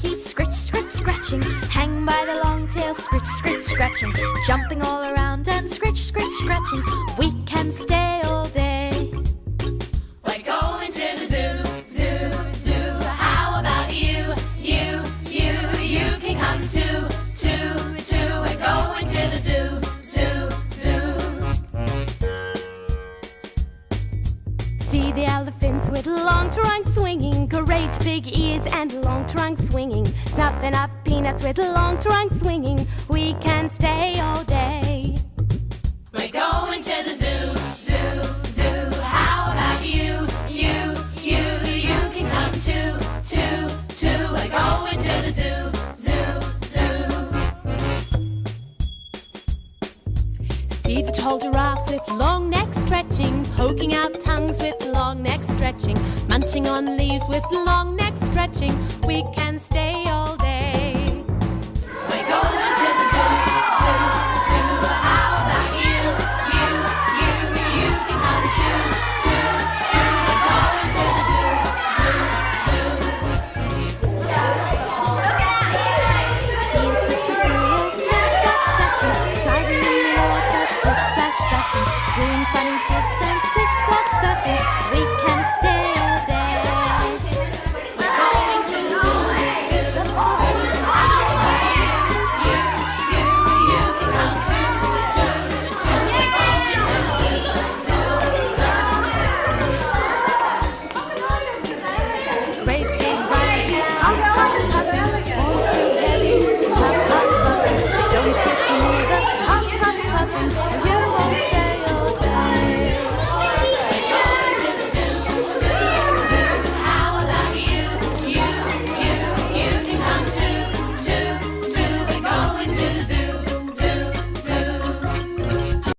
monkeys, scritch, scritch, scratching, hang by the long tail, scritch, scritch, scratching, jumping all around and scritch, scritch, scratching. We can stay all day. We're going to the zoo, zoo, zoo. How about you, you, you? You can come too, too, too. We're going to the zoo, zoo, zoo. See the elephants with long trunks swinging, great big ears and long trunks swinging, snuffing up peanuts with long trunks swinging. We can stay all day. We're going to the zoo, zoo, zoo. How about you, you, you? You can come too, too, too. We're going to the zoo, zoo, zoo. See the tall giraffes with long necks stretching, poking out tongues with long necks stretching, munching on leaves with long necks stretching. We can stay all